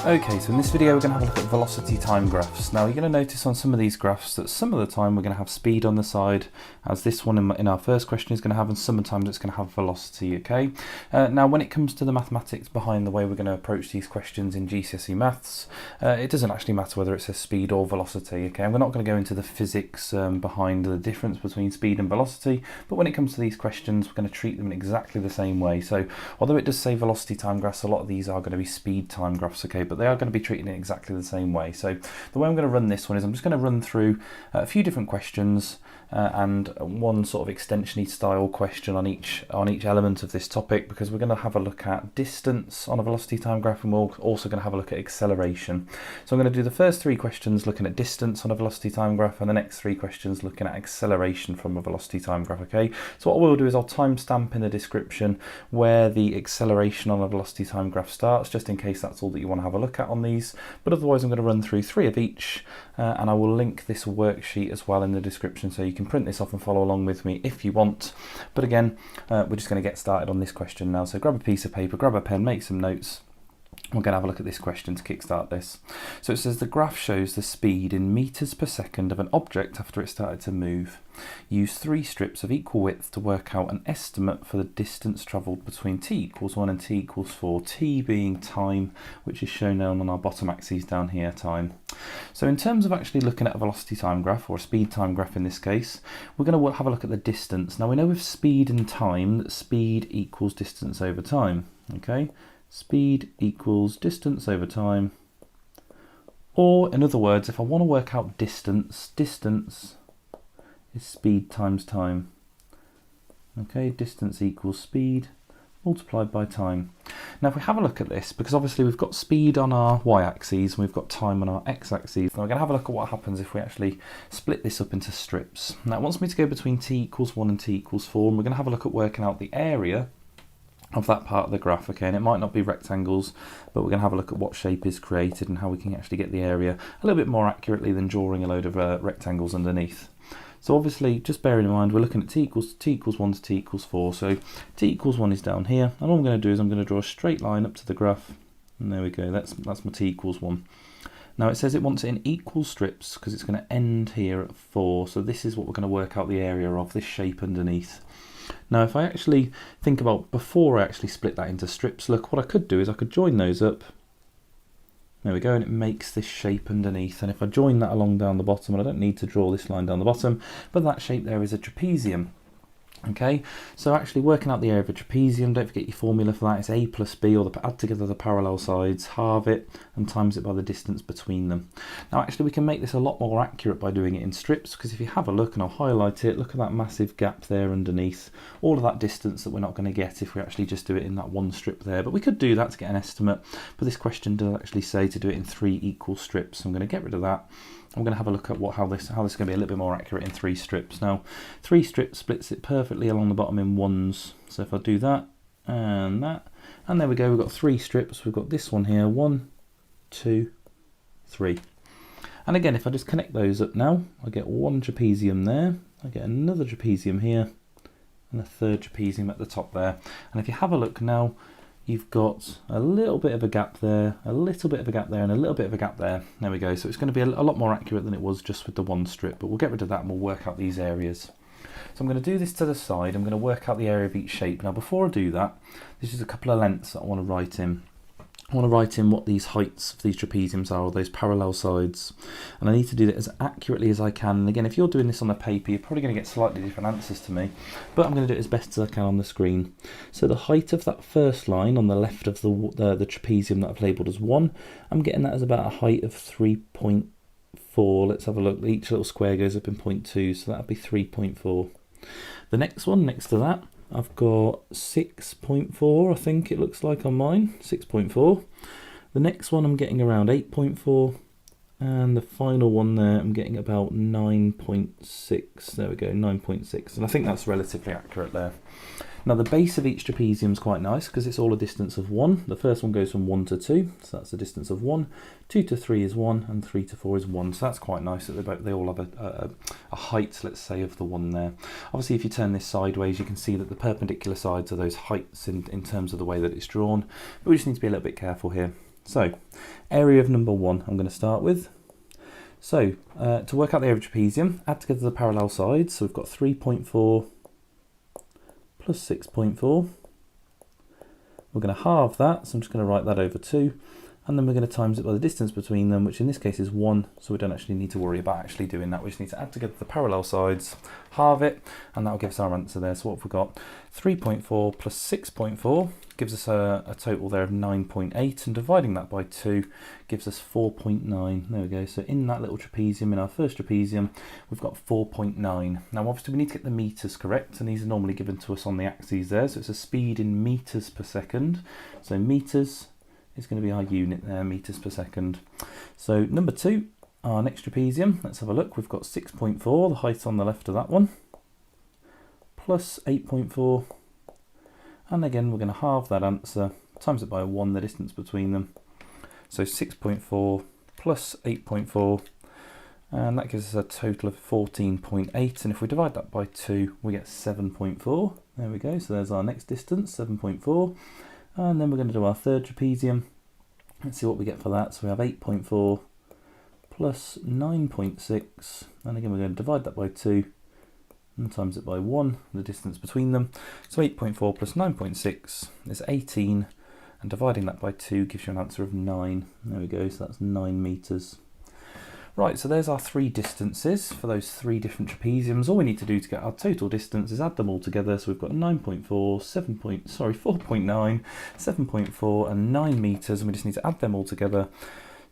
Okay, so in this video we're going to have a look at velocity time graphs. Now you're going to notice on some of these graphs that some of the time we're going to have speed on the side, as this one in our first question is going to have, and sometimes it's going to have velocity, okay? Now when it comes to the mathematics behind the way we're going to approach these questions in GCSE maths, it doesn't actually matter whether it says speed or velocity, okay? And we're not going to go into the physics behind the difference between speed and velocity, but when it comes to these questions we're going to treat them in exactly the same way. So although it does say velocity time graphs, a lot of these are going to be speed time graphs, okay? But they are going to be treated in exactly the same way. So the way I'm going to run this one is I'm just going to run through a few different questions and one sort of extension-y style question on each element of this topic, because we're going to have a look at distance on a velocity time graph, and we're also going to have a look at acceleration. So I'm going to do the first three questions looking at distance on a velocity time graph, and the next three questions looking at acceleration from a velocity time graph, okay? So what we'll do is I'll timestamp in the description where the acceleration on a velocity time graph starts, just in case that's all that you want to have a look at on these. But otherwise I'm going to run through three of each, and I will link this worksheet as well in the description, so you can print this off and follow along with me if you want. But again, we're just going to get started on this question now. So grab a piece of paper, grab a pen, make some notes. We're going to have a look at this question to kickstart this. So it says the graph shows the speed in meters per second of an object after it started to move. Use three strips of equal width to work out an estimate for the distance travelled between t equals 1 and t equals 4, t being time, which is shown on our bottom axis down here, time. So in terms of actually looking at a velocity time graph, or a speed time graph in this case, we're going to have a look at the distance. Now we know with speed and time that speed equals distance over time, okay? Speed equals distance over time, or in other words, if I want to work out distance, distance is speed times time. Okay, distance equals speed multiplied by time. Now if we have a look at this, because obviously we've got speed on our y-axis and we've got time on our x-axis, now we're going to have a look at what happens if we actually split this up into strips. Now it wants me to go between t equals 1 and t equals 4, and we're going to have a look at working out the area of that part of the graph, okay? And it might not be rectangles, but we're going to have a look at what shape is created and how we can actually get the area a little bit more accurately than drawing a load of rectangles underneath. So obviously, just bearing in mind, we're looking at t equals 1 to t equals 4, so t equals 1 is down here, and all I'm going to do is I'm going to draw a straight line up to the graph, and there we go, that's my t equals 1. Now it says it wants it in equal strips because it's going to end here at 4, so this is what we're going to work out the area of, this shape underneath. Now if I actually think about before I actually split that into strips, look, what I could do is I could join those up. There we go, and it makes this shape underneath, and if I join that along down the bottom, and I don't need to draw this line down the bottom, but that shape there is a trapezium. Okay, so actually working out the area of a trapezium, don't forget your formula for that, it's a plus b, or add together the parallel sides, halve it, and times it by the distance between them. Now actually we can make this a lot more accurate by doing it in strips, because if you have a look, and I'll highlight it, look at that massive gap there underneath, all of that distance that we're not going to get if we actually just do it in that one strip there. But we could do that to get an estimate, but this question does actually say to do it in 3 equal strips, so I'm going to get rid of that. I'm going to have a look at how this is going to be a little bit more accurate in 3 strips. Now, 3 strips splits it perfectly along the bottom in 1s. So if I do that, and there we go, we've got 3 strips. We've got this one here, 1, 2, 3. And again, if I just connect those up now, I get one trapezium there, I get another trapezium here, and a third trapezium at the top there. And if you have a look now, you've got a little bit of a gap there, a little bit of a gap there, and a little bit of a gap there. There we go. So it's going to be a lot more accurate than it was just with the one strip, but we'll get rid of that and we'll work out these areas. So I'm going to do this to the side. I'm going to work out the area of each shape. Now before I do that, there's just a couple of lengths that I want to write in. I want to write in what these heights of these trapeziums are, or those parallel sides, and I need to do that as accurately as I can. And again, if you're doing this on the paper, you're probably going to get slightly different answers to me, but I'm going to do it as best as I can on the screen. So the height of that first line on the left of the trapezium that I've labelled as 1, I'm getting that as about a height of 3.4. Let's have a look. Each little square goes up in 0.2, so that would be 3.4. The next one next to that, I've got 6.4, I think it looks like on mine, 6.4. The next one I'm getting around 8.4, and the final one there I'm getting about 9.6. There we go, 9.6, and I think that's relatively accurate there. Now the base of each trapezium is quite nice because it's all a distance of 1. The first one goes from 1 to 2, so that's a distance of 1. 2 to 3 is 1, and 3 to 4 is 1. So that's quite nice that they all have a height, let's say, of the 1 there. Obviously, if you turn this sideways, you can see that the perpendicular sides are those heights in terms of the way that it's drawn. But we just need to be a little bit careful here. So, area of number 1 I'm going to start with. So, to work out the area of trapezium, add together the parallel sides. So we've got 3.4 plus 6.4. We're going to halve that, so I'm just going to write that over 2. And then we're going to times it by the distance between them, which in this case is 1, so we don't actually need to worry about actually doing that. We just need to add together the parallel sides, halve it, and that'll give us our answer there. So what have we got? 3.4 plus 6.4 gives us a total there of 9.8, and dividing that by 2 gives us 4.9. There we go. So in that little trapezium, in our first trapezium, we've got 4.9. Now obviously we need to get the meters correct, and these are normally given to us on the axes there. So it's a speed in meters per second. So meters is going to be our unit there, meters per second. So number 2, our next trapezium, let's have a look. We've got 6.4, the height on the left of that one, plus 8.4, and again we're going to halve that answer, times it by 1, the distance between them. So 6.4 plus 8.4, and that gives us a total of 14.8, and if we divide that by 2 we get 7.4. There we go, so there's our next distance, 7.4. And then we're going to do our third trapezium. Let's see what we get for that. So we have 8.4 plus 9.6. And again, we're going to divide that by 2 and times it by 1, the distance between them. So 8.4 plus 9.6 is 18. And dividing that by 2 gives you an answer of 9. There we go. So that's 9 meters. Right, so there's our 3 distances for those 3 different trapeziums. All we need to do to get our total distance is add them all together. So we've got 9.4, 4.9, 7.4 and 9 meters, and we just need to add them all together.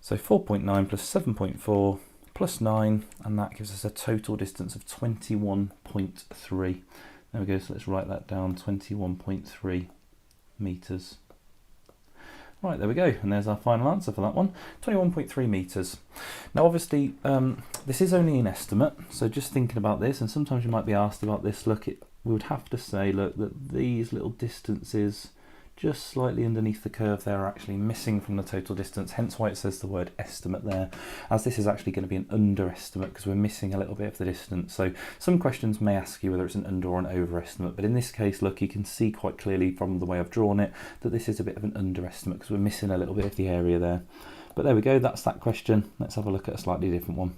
So 4.9 plus 7.4 plus 9, and that gives us a total distance of 21.3. There we go, so let's write that down, 21.3 meters. Right, there we go, and there's our final answer for that one, 21.3 meters. Now obviously this is only an estimate, so just thinking about this, and sometimes you might be asked about this, look, we would have to say, look, that these little distances just slightly underneath the curve there are actually missing from the total distance, hence why it says the word estimate there, as this is actually going to be an underestimate because we're missing a little bit of the distance. So some questions may ask you whether it's an under or an overestimate, but in this case, look, you can see quite clearly from the way I've drawn it that this is a bit of an underestimate because we're missing a little bit of the area there. But there we go, that's that question. Let's have a look at a slightly different one.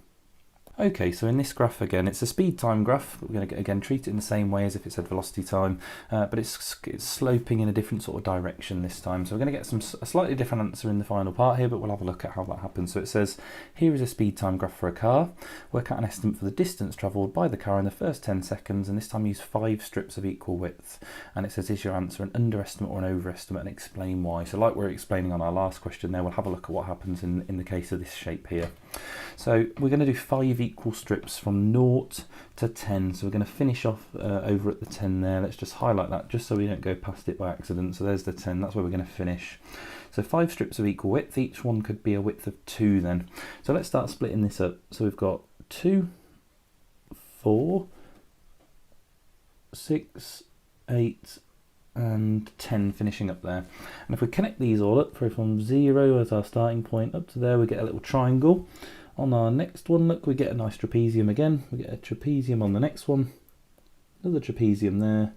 Okay, so in this graph again, it's a speed time graph. We're going to again treat it in the same way as if it said velocity time, but it's sloping in a different sort of direction this time. So we're going to get a slightly different answer in the final part here, but we'll have a look at how that happens. So it says, here is a speed time graph for a car. Work out an estimate for the distance travelled by the car in the first 10 seconds, and this time use 5 strips of equal width. And it says, is your answer an underestimate or an overestimate, and explain why. So like we were explaining on our last question there, we'll have a look at what happens in the case of this shape here. So we're going to do 5 equal strips from 0 to 10. So we're going to finish off over at the 10 there. Let's just highlight that just so we don't go past it by accident. So there's the 10, that's where we're going to finish. So 5 strips of equal width, each one could be a width of 2 then. So let's start splitting this up. So we've got 2, 4, 6, 8, and 10 finishing up there. And if we connect these all up, from 0 as our starting point up to there, we get a little triangle. On our next one, look, we get a nice trapezium again. We get a trapezium on the next one, another trapezium there,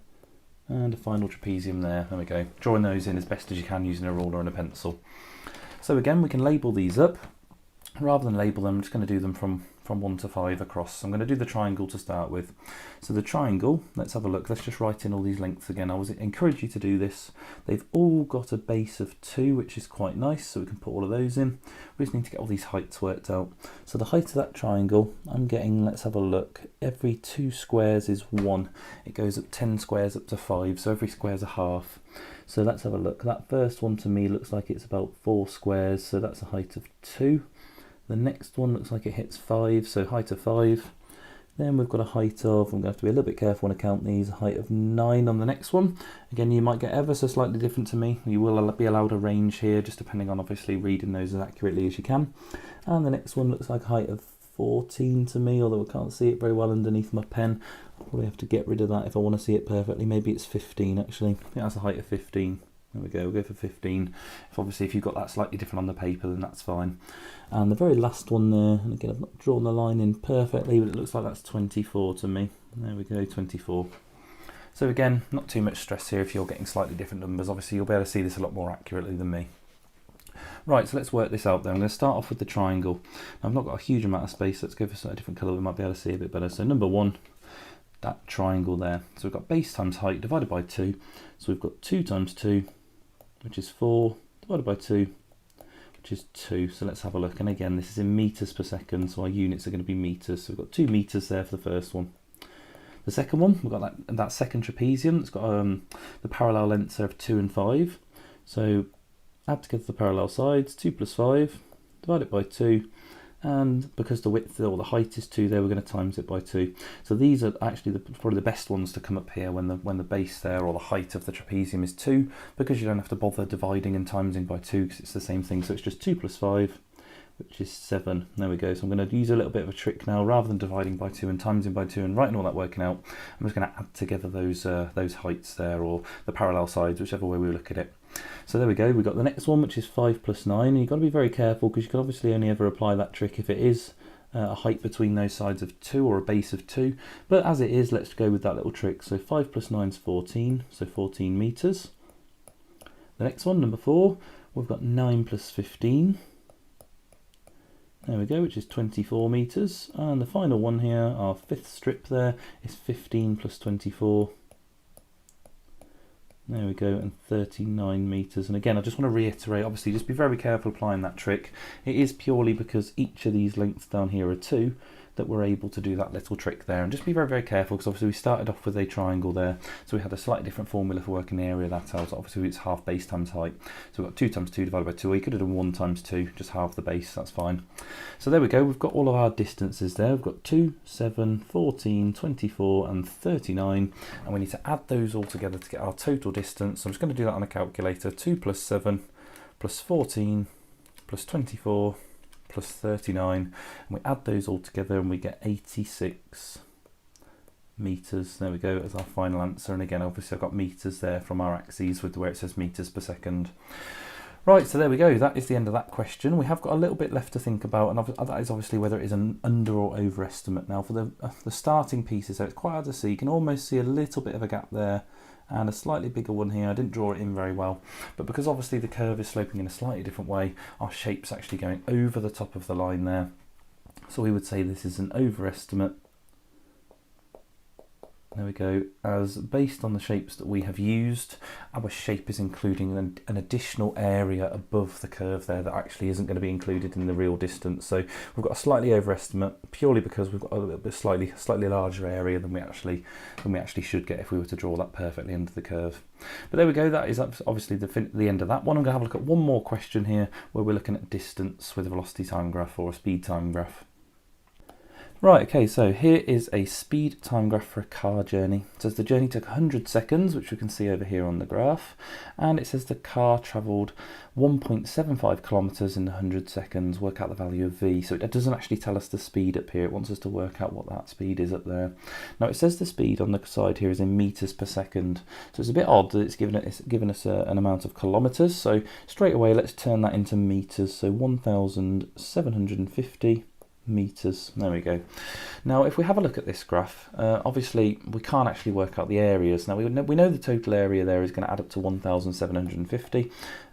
and a final trapezium there. There we go. Drawing those in as best as you can using a ruler and a pencil. So again, we can label these up. Rather than label them, I'm just going to do them from 1 to 5 across. So I'm going to do the triangle to start with. So the triangle, let's have a look. Let's just write in all these lengths again. I would encourage you to do this. They've all got a base of 2, which is quite nice, so we can put all of those in. We just need to get all these heights worked out. So the height of that triangle, I'm getting, let's have a look, every 2 squares is 1. It goes up 10 squares up to 5, so every square is a half. So let's have a look. That first one to me looks like it's about 4 squares, so that's a height of 2. The next one looks like it hits 5, so height of 5. Then we've got a height of, I'm going to have to be a little bit careful when I count these, a height of 9 on the next one. Again, you might get ever so slightly different to me. You will be allowed a range here, just depending on obviously reading those as accurately as you can. And the next one looks like a height of 14 to me, although I can't see it very well underneath my pen. I'll probably have to get rid of that if I want to see it perfectly. Maybe it's 15 actually. I think that's a height of 15. There we go, we'll go for 15. If you've got that slightly different on the paper, then that's fine. And the very last one there, and again I've not drawn the line in perfectly, but it looks like that's 24 to me. There we go, 24. So again, not too much stress here if you're getting slightly different numbers. Obviously you'll be able to see this a lot more accurately than me. Right, so let's work this out then. I'm going to start off with the triangle. Now, I've not got a huge amount of space. Let's go for a different colour. We might be able to see a bit better. So number 1, that triangle there. So we've got base times height divided by 2. So we've got 2 times 2, which is 4, divided by 2, which is 2. So let's have a look. And again, this is in metres per second. So our units are going to be metres. So we've got 2 metres there for the first one. The second one, we've got that second trapezium. It's got the parallel lengths there of 2 and 5. So add together the parallel sides, 2 plus 5, divide it by 2, and because the width or the height is 2 there, we're going to times it by 2. So these are actually probably the best ones to come up here when the base there or the height of the trapezium is 2, because you don't have to bother dividing and timesing by 2 because it's the same thing. So it's just 2 plus 5, which is 7. There we go. So I'm going to use a little bit of a trick now. Rather than dividing by 2 and timesing by 2 and writing all that working out, I'm just going to add together those heights there, or the parallel sides, whichever way we look at it. So there we go. We've got the next one, which is 5 plus 9. And you've got to be very careful, because you can obviously only ever apply that trick if it is a height between those sides of 2 or a base of 2. But as it is, let's go with that little trick. So 5 plus 9 is 14, so 14 metres. The next one, number 4, we've got 9 plus 15. There we go, which is 24 metres. And the final one here, our 5th strip there, is 15 plus 24. There we go, and 39 metres. And again, I just want to reiterate, obviously, just be very careful applying that trick. It is purely because each of these lengths down here are 2 that we're able to do that little trick there. And just be very, very careful, because obviously we started off with a triangle there, so we had a slightly different formula for working the area of that out. Obviously it's half base times height, so we've got 2 times 2 divided by 2. Or you could have done 1 times 2, just half the base, that's fine. So there we go, we've got all of our distances there. We've got 2, 7, 14, 24 and 39, and we need to add those all together to get our total distance. So I'm just going to do that on a calculator. 2 plus 7 plus 14 plus 24 plus 39, and we add those all together and we get 86 metres. There we go, as our final answer. And again, obviously I've got metres there from our axes with where it says metres per second. Right, so there we go, that is the end of that question. We have got a little bit left to think about, and that is obviously whether it is an under or overestimate. Now for the starting pieces, so it's quite hard to see. You can almost see a little bit of a gap there, and a slightly bigger one here. I didn't draw it in very well, but because obviously the curve is sloping in a slightly different way, our shape's actually going over the top of the line there. So we would say this is an overestimate. There we go, as based on the shapes that we have used, our shape is including an additional area above the curve there that actually isn't going to be included in the real distance. So we've got a slightly overestimate purely because we've got a little bit slightly larger area than we actually should get if we were to draw that perfectly under the curve. But there we go, that is obviously the end of that one. I'm going to have a look at one more question here where we're looking at distance with a velocity time graph or a speed time graph. Right, okay, so here is a speed time graph for a car journey. It says the journey took 100 seconds, which we can see over here on the graph, and it says the car travelled 1.75 kilometres in 100 seconds. Work out the value of v. So it doesn't actually tell us the speed up here, it wants us to work out what that speed is up there. Now it says the speed on the side here is in metres per second, so it's a bit odd that it's given us an amount of kilometres. So straight away let's turn that into metres, so 1,750 metres. There we go. Now if we have a look at this graph, obviously we can't actually work out the areas. Now we know the total area there is going to add up to 1,750.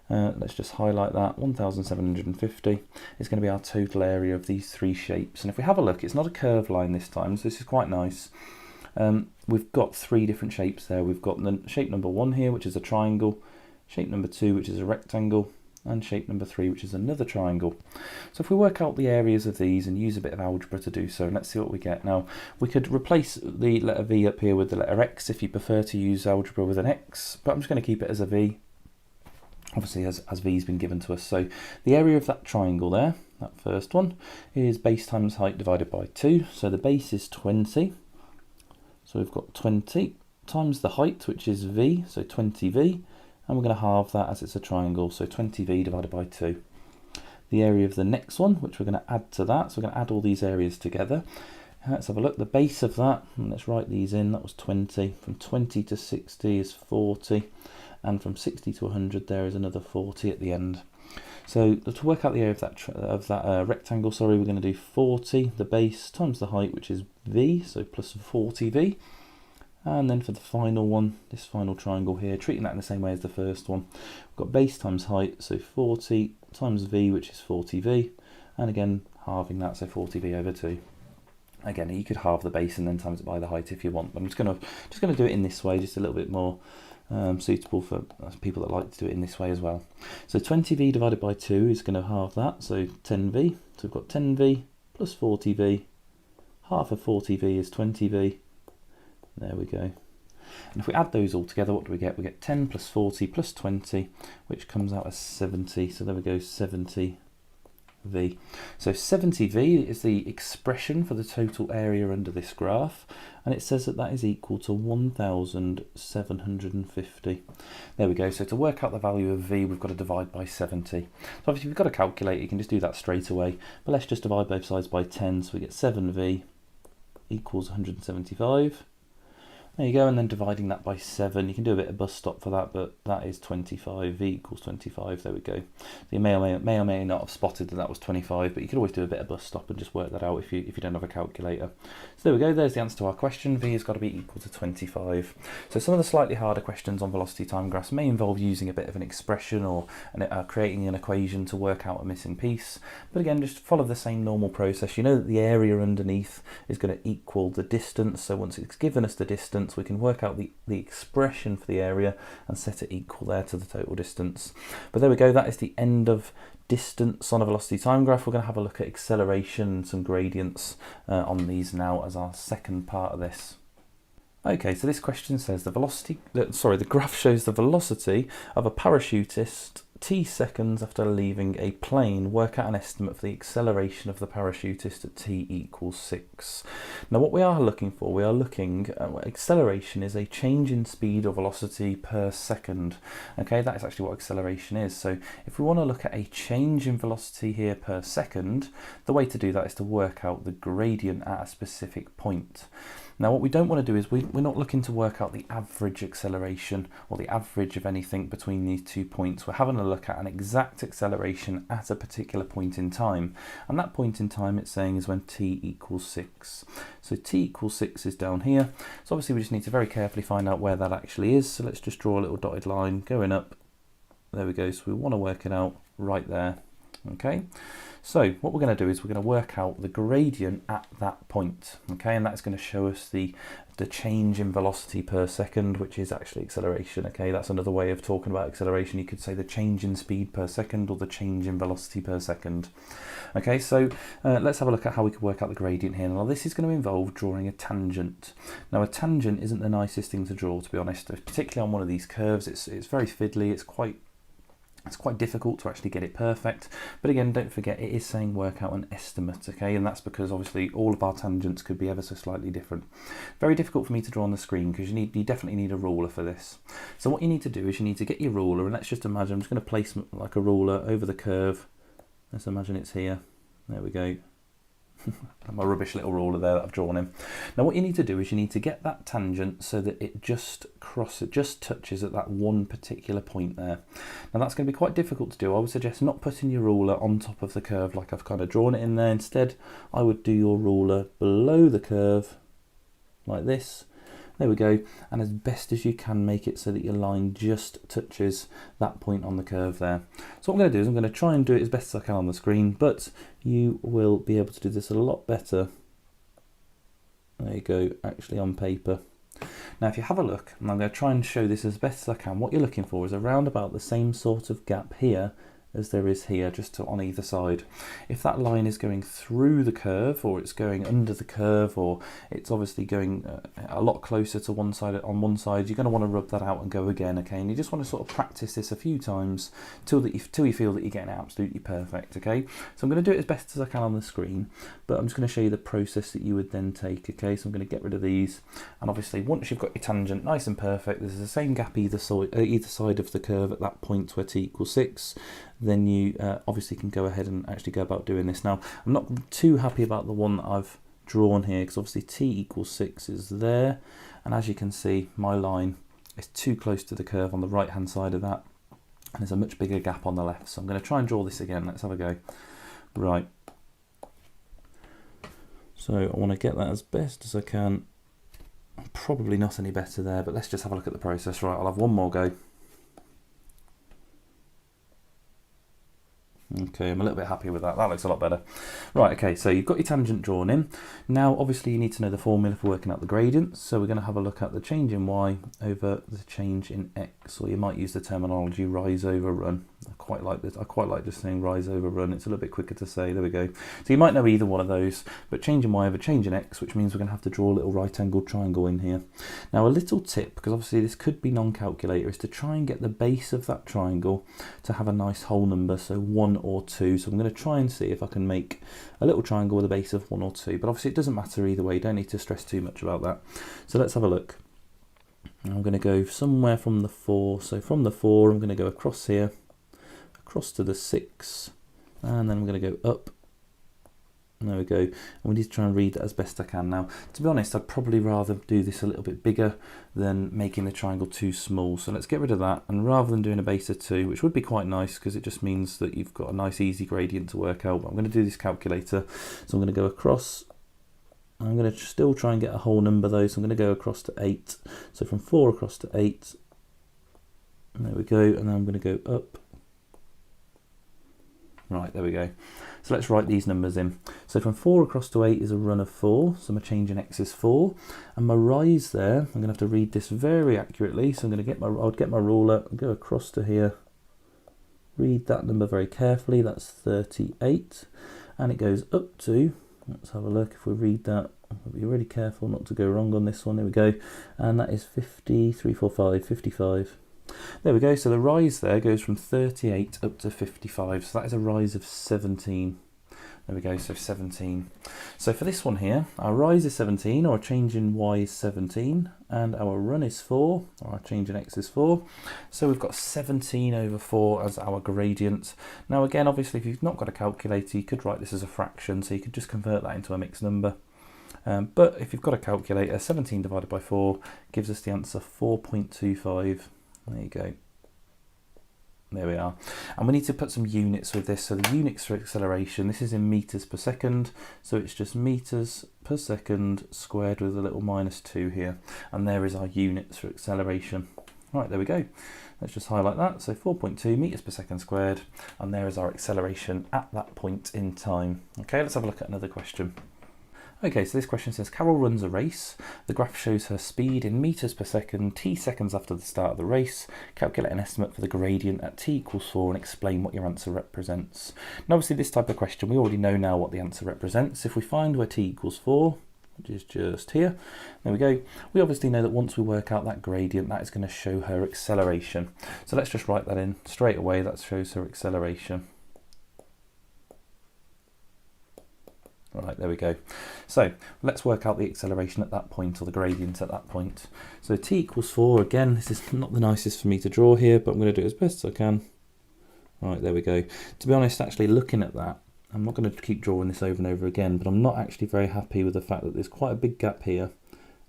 Let's just highlight that. 1,750 is going to be our total area of these 3 shapes. And if we have a look, it's not a curved line this time, so this is quite nice. We've got 3 different shapes there. We've got the shape number 1 here, which is a triangle, shape number 2, which is a rectangle, and shape number 3, which is another triangle. So if we work out the areas of these and use a bit of algebra to do so, and let's see what we get. Now we could replace the letter V up here with the letter X if you prefer to use algebra with an X, but I'm just going to keep it as a V, obviously as V's been given to us. So the area of that triangle there, that first one, is base times height divided by 2. So the base is 20, so we've got 20 times the height, which is V, so 20V, and we're going to halve that as it's a triangle, so 20V divided by 2. The area of the next one, which we're going to add to that, so we're going to add all these areas together. Let's have a look. The base of that, and let's write these in, that was 20. From 20 to 60 is 40, and from 60 to 100 there is another 40 at the end. So to work out the area of that rectangle, we're going to do 40, the base, times the height, which is V, so plus 40V. And then for the final one, this final triangle here, treating that in the same way as the first one, we've got base times height, so 40 times v, which is 40v, and again halving that, so 40v over 2. Again, you could halve the base and then times it by the height if you want, but I'm just going to do it in this way, just a little bit more suitable for people that like to do it in this way as well. So 20v divided by 2 is going to halve that, so 10v. So we've got 10v plus 40v. Half of 40v is 20v. There we go. And if we add those all together, what do we get? We get 10 plus 40 plus 20, which comes out as 70. So there we go, 70v. So 70v is the expression for the total area under this graph, and it says that that is equal to 1,750. There we go. So to work out the value of v, we've got to divide by 70. So obviously if you've got a calculator, you can just do that straight away, but let's just divide both sides by 10, so we get 7v equals 175. There you go, and then dividing that by 7, you can do a bit of bus stop for that, but that is 25, v equals 25, there we go. So you may or may not have spotted that that was 25, but you could always do a bit of bus stop and just work that out if you don't have a calculator. So there we go, there's the answer to our question, v has got to be equal to 25. So some of the slightly harder questions on velocity time graphs may involve using a bit of an expression or creating an equation to work out a missing piece, but again, just follow the same normal process. You know that the area underneath is going to equal the distance, so once it's given us the distance, we can work out the expression for the area and set it equal there to the total distance. But there we go, that is the end of distance on a velocity time graph. We're going to have a look at acceleration and some gradients on these now as our second part of this. Okay, so this question says the graph shows the velocity of a parachutist t seconds after leaving a plane. Work out an estimate for the acceleration of the parachutist at t equals 6. Now what we are looking for, acceleration is a change in speed or velocity per second. Okay, that is actually what acceleration is. So if we want to look at a change in velocity here per second, the way to do that is to work out the gradient at a specific point. Now what we don't want to do is we're not looking to work out the average acceleration or the average of anything between these 2 points. We're having a look at an exact acceleration at a particular point in time. And that point in time it's saying is when t equals 6. So t equals 6 is down here. So obviously we just need to very carefully find out where that actually is. So let's just draw a little dotted line going up. There we go. So we want to work it out right there. Okay. So what we're going to do is we're going to work out the gradient at that point, okay, and that's going to show us the change in velocity per second, which is actually acceleration. Okay, that's another way of talking about acceleration. You could say the change in speed per second or the change in velocity per second. Okay, so let's have a look at how we could work out the gradient here. Now this is going to involve drawing a tangent. Now a tangent isn't the nicest thing to draw, to be honest, particularly on one of these curves. It's very fiddly. It's quite difficult to actually get it perfect, but again, don't forget it is saying work out an estimate, okay, and that's because obviously all of our tangents could be ever so slightly different. Very difficult for me to draw on the screen because you definitely need a ruler for this. So what you need to do is you need to get your ruler, and let's just imagine I'm just going to place like a ruler over the curve. Let's imagine it's here. There we go. My rubbish little ruler there that I've drawn in. Now what you need to do is you need to get that tangent so that it just touches at that one particular point there. Now that's going to be quite difficult to do. I would suggest not putting your ruler on top of the curve like I've kind of drawn it in there. Instead, I would do your ruler below the curve like this. There we go, and as best as you can make it so that your line just touches that point on the curve there. So what I'm going to do is I'm going to try and do it as best as I can on the screen, but you will be able to do this a lot better, there you go, actually on paper. Now if you have a look, and I'm going to try and show this as best as I can, what you're looking for is around about the same sort of gap here as there is here, just on either side. If that line is going through the curve, or it's going under the curve, or it's obviously going a lot closer to one side, on one side, you're going to want to rub that out and go again, okay? And you just want to sort of practice this a few times till you feel that you're getting it absolutely perfect, okay? So I'm going to do it as best as I can on the screen, but I'm just going to show you the process that you would then take, okay? So I'm going to get rid of these, and obviously once you've got your tangent nice and perfect, there's the same gap either side of the curve at that point where t equals 6, then you obviously can go ahead and actually go about doing this. Now I'm not too happy about the one that I've drawn here because obviously t equals 6 is there, and as you can see my line is too close to the curve on the right hand side of that, and there's a much bigger gap on the left. So I'm going to try and draw this again. Let's have a go. Right, so I want to get that as best as I can Probably not any better there, but let's just have a look at the process. Right, I'll have one more go. Okay, I'm a little bit happy with that. That looks a lot better. Right, okay, so you've got your tangent drawn in. Now, obviously, you need to know the formula for working out the gradient. So we're going to have a look at the change in y over the change in x, or you might use the terminology rise over run. I quite like this. I quite like just saying rise over run. It's a little bit quicker to say. There we go. So you might know either one of those, but change in y over change in x, which means we're going to have to draw a little right-angled triangle in here. Now, a little tip, because obviously this could be non-calculator, is to try and get the base of that triangle to have a nice whole number, so 1 or 2. So I'm going to try and see if I can make a little triangle with a base of 1 or 2, but obviously it doesn't matter either way. You don't need to stress too much about that. So let's have a look. I'm going to go somewhere from the 4. So from the 4, I'm going to go across here, across to the 6, and then I'm going to go up. There we go. And we need to try and read that as best I can. Now, to be honest, I'd probably rather do this a little bit bigger than making the triangle too small. So let's get rid of that. And rather than doing a base of 2, which would be quite nice because it just means that you've got a nice easy gradient to work out. But I'm going to do this calculator. So I'm going to go across. I'm going to still try and get a whole number though. So I'm going to go across to 8. So from 4 across to 8. And there we go. And then I'm going to go up. Right, there we go. So let's write these numbers in. So from 4 across to 8 is a run of 4. So my change in x is 4. And my rise there, I'm going to have to read this very accurately. So I'm going to get I'll get my ruler, go across to here, read that number very carefully. That's 38. And it goes up to, let's have a look if we read that. I'll be really careful not to go wrong on this one. There we go. And that is 55. There we go, so the rise there goes from 38 up to 55, so that is a rise of 17. There we go, so 17. So for this one here, our rise is 17, or our change in y is 17, and our run is 4, or our change in x is 4. So we've got 17 over 4 as our gradient. Now again, obviously if you've not got a calculator, you could write this as a fraction, so you could just convert that into a mixed number. But if you've got a calculator, 17 divided by 4 gives us the answer 4.25. There you go. There we are. And we need to put some units with this. So the units for acceleration, this is in meters per second. So it's just meters per second squared with a little -2 here. And there is our units for acceleration. Right, there we go. Let's just highlight that. So 4.2 meters per second squared. And there is our acceleration at that point in time. Okay, let's have a look at another question. Okay, so this question says, Carol runs a race. The graph shows her speed in meters per second, t seconds after the start of the race. Calculate an estimate for the gradient at t equals 4 and explain what your answer represents. Now, obviously, this type of question, we already know now what the answer represents. If we find where t equals 4, which is just here, there we go, we obviously know that once we work out that gradient, that is going to show her acceleration. So let's just write that in straight away. That shows her acceleration. Right, there we go. So let's work out the acceleration at that point, or the gradient at that point. So t equals 4, again, this is not the nicest for me to draw here, but I'm going to do it as best as I can. Right, there we go. To be honest, actually looking at that, I'm not going to keep drawing this over and over again, but I'm not actually very happy with the fact that there's quite a big gap here,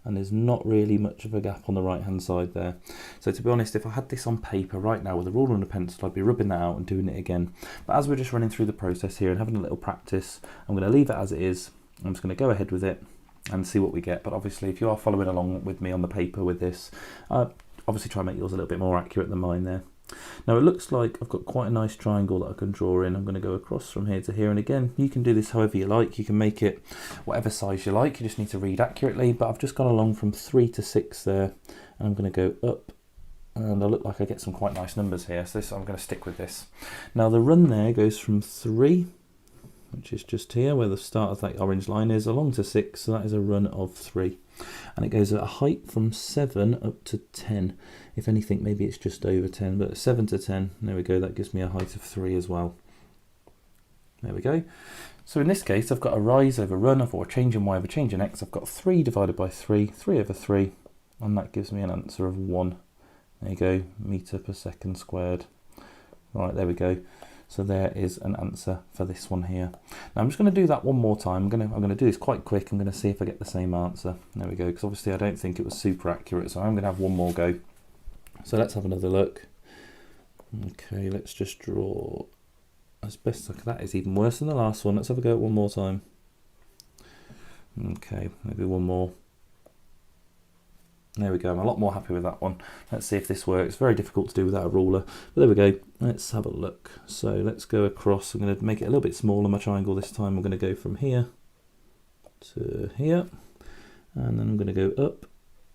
and there's not really much of a gap on the right hand side there. So to be honest, if I had this on paper right now with a ruler and a pencil, I'd be rubbing that out and doing it again. But as we're just running through the process here and having a little practice, I'm going to leave it as it is. I'm just going to go ahead with it and see what we get. But obviously, if you are following along with me on the paper with this, obviously try and make yours a little bit more accurate than mine there. Now it looks like I've got quite a nice triangle that I can draw in. I'm going to go across from here to here, and again you can do this however you like. You can make it whatever size you like, you just need to read accurately, but I've just gone along from 3 to 6 there, and I'm going to go up, and I look like I get some quite nice numbers here, so I'm going to stick with this. Now the run there goes from 3, which is just here where the start of that orange line is, along to 6, so that is a run of 3. And it goes at a height from 7 up to 10. If anything, maybe it's just over 10, but 7 to 10, there we go, that gives me a height of 3 as well. There we go. So in this case, I've got a rise over run, or a change in y over change in x. I've got 3 divided by 3, 3 over 3, and that gives me an answer of 1. There you go, meter per second squared. Right, there we go. So there is an answer for this one here. Now I'm just going to do that one more time. I'm going to do this quite quick. I'm going to see if I get the same answer. There we go, because obviously I don't think it was super accurate, so I'm going to have one more go. So let's have another look. Okay, let's just draw as best I can. That is even worse than the last one. Let's have a go at one more time. Okay, maybe one more. There we go, I'm a lot more happy with that one. Let's see if this works. Very difficult to do without a ruler, but there we go. Let's have a look. So let's go across. I'm going to make it a little bit smaller, my triangle this time. I'm going to go from here to here, and then I'm going to go up.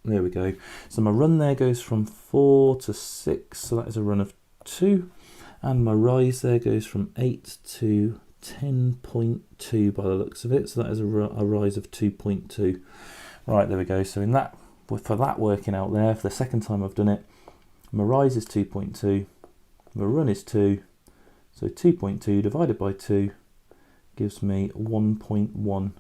There we go. So my run there goes from 4 to 6, so that is a run of 2, and my rise there goes from 8 to 10.2 by the looks of it, so that is a rise of 2.2. Right, there we go. So in that, for that working out there, for the second time I've done it, my rise is 2.2, my run is 2, so 2.2 divided by 2 gives me 1.1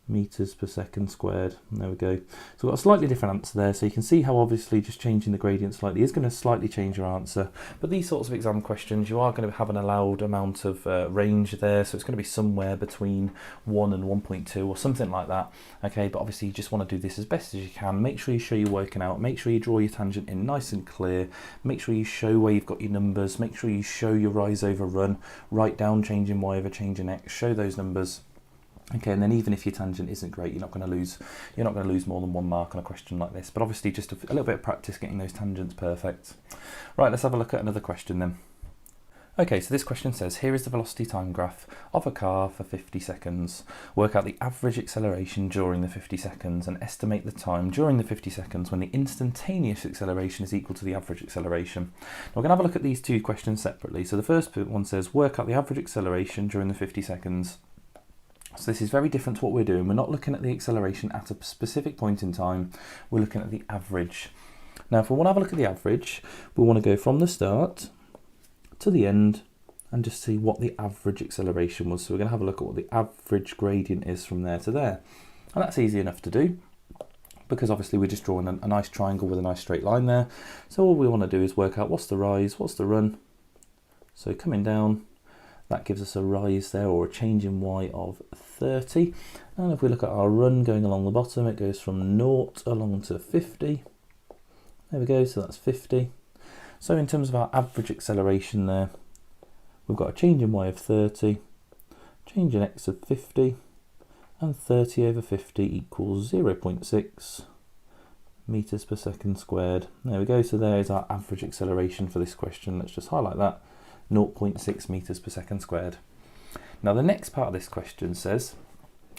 meters per second squared. And there we go. So we've got a slightly different answer there, so you can see how obviously just changing the gradient slightly is going to slightly change your answer. But these sorts of exam questions, you are going to have an allowed amount of range there, so it's going to be somewhere between 1 and 1.2 or something like that. Okay, but obviously you just want to do this as best as you can. Make sure you show you're working out, make sure you draw your tangent in nice and clear, make sure you show where you've got your numbers, make sure you show your rise over run, write down change in y over change in x, show those numbers. Okay, and then even if your tangent isn't great, you're not going to lose more than 1 mark on a question like this. But obviously just a little bit of practice getting those tangents perfect. Right, let's have a look at another question then. Okay, so this question says, here is the velocity time graph of a car for 50 seconds. Work out the average acceleration during the 50 seconds and estimate the time during the 50 seconds when the instantaneous acceleration is equal to the average acceleration. Now we're going to have a look at these two questions separately. So the first one says, work out the average acceleration during the 50 seconds. So this is very different to what we're doing. We're not looking at the acceleration at a specific point in time. We're looking at the average. Now, if we want to have a look at the average, we want to go from the start to the end and just see what the average acceleration was. So we're going to have a look at what the average gradient is from there to there. And that's easy enough to do because obviously we're just drawing a nice triangle with a nice straight line there. So all we want to do is work out what's the rise, what's the run. So coming down, that gives us a rise there, or a change in y of 30. And if we look at our run going along the bottom, it goes from 0 along to 50. There we go, so that's 50. So in terms of our average acceleration there, we've got a change in y of 30, change in x of 50, and 30 over 50 equals 0.6 meters per second squared. There we go, so there is our average acceleration for this question. Let's just highlight that. 0.6 meters per second squared. Now the next part of this question says,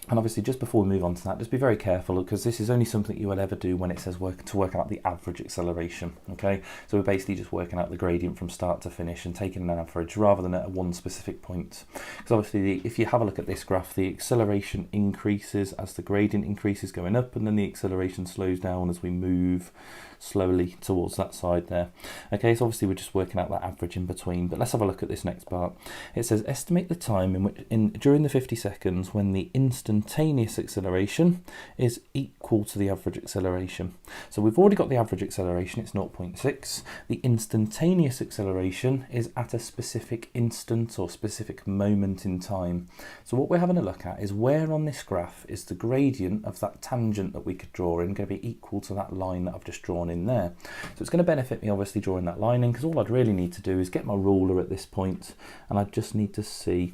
and obviously just before we move on to that, just be very careful because this is only something you will ever do when it says to work out the average acceleration. Okay, so we're basically just working out the gradient from start to finish and taking an average rather than at one specific point. Because obviously if you have a look at this graph, the acceleration increases as the gradient increases going up, and then the acceleration slows down as we move slowly towards that side there. Okay, so obviously we're just working out that average in between, but let's have a look at this next part. It says estimate the time in which during the 50 seconds when the instantaneous acceleration is equal to the average acceleration. So we've already got the average acceleration, it's 0.6. The instantaneous acceleration is at a specific instant or specific moment in time. So what we're having a look at is where on this graph is the gradient of that tangent that we could draw in going to be equal to that line that I've just drawn in there. So it's going to benefit me obviously drawing that line in, because all I'd really need to do is get my ruler at this point, and I just need to see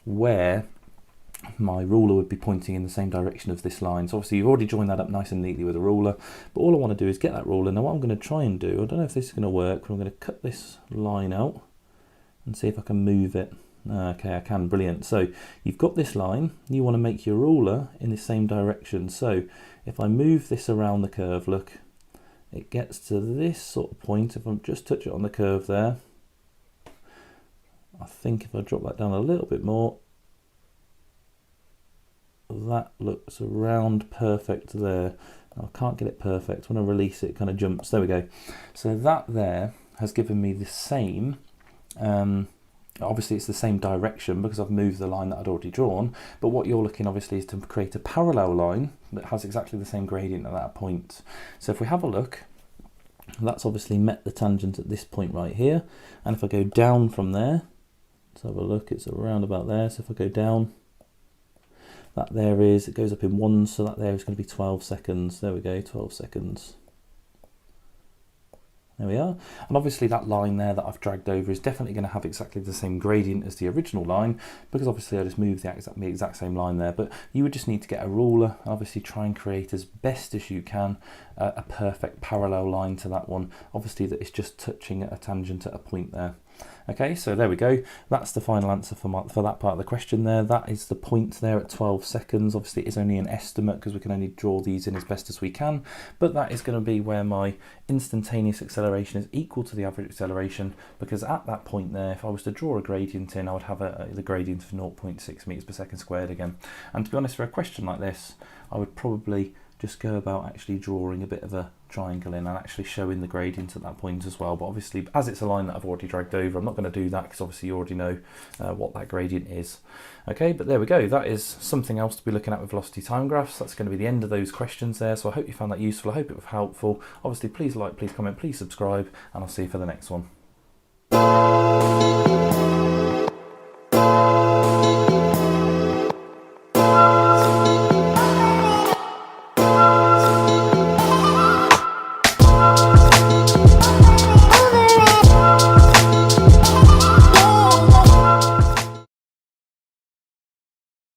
where my ruler would be pointing in the same direction of this line. So obviously you've already joined that up nice and neatly with a ruler, but all I want to do is get that ruler. Now what I'm going to try and do, I don't know if this is going to work, but I'm going to cut this line out and see if I can move it. Okay, I can, brilliant. So you've got this line, you want to make your ruler in the same direction. So if I move this around the curve, look, it gets to this sort of point. If I just touch it on the curve there, I think if I drop that down a little bit more, that looks around perfect there. I can't get it perfect. When I release it, it kind of jumps. There we go. So that there has given me the same, obviously it's the same direction because I've moved the line that I'd already drawn, but what you're looking obviously is to create a parallel line that has exactly the same gradient at that point. So if we have a look, that's obviously met the tangent at this point right here, and if I go down from there, let's have a look, it's around about there. So if I go down, that there is, it goes up in 1, so that there is going to be 12 seconds. There we go, 12 seconds. There we are. And obviously that line there that I've dragged over is definitely going to have exactly the same gradient as the original line, because obviously I just moved the exact same line there. But you would just need to get a ruler and obviously try and create as best as you can a perfect parallel line to that one. Obviously that is just touching a tangent at a point there. Okay, so there we go. That's the final answer for that part of the question there. That is the point there at 12 seconds. Obviously it is only an estimate because we can only draw these in as best as we can, but that is going to be where my instantaneous acceleration is equal to the average acceleration, because at that point there, if I was to draw a gradient in, I would have the gradient of 0.6 meters per second squared again. And to be honest, for a question like this, I would probably just go about actually drawing a bit of a triangle in and actually showing the gradient at that point as well. But obviously, as it's a line that I've already dragged over, I'm not going to do that because obviously you already know what that gradient is. Okay, but there we go. That is something else to be looking at with velocity time graphs. That's going to be the end of those questions there. So I hope you found that useful. I hope it was helpful. Obviously, please like, please comment, please subscribe, and I'll see you for the next one.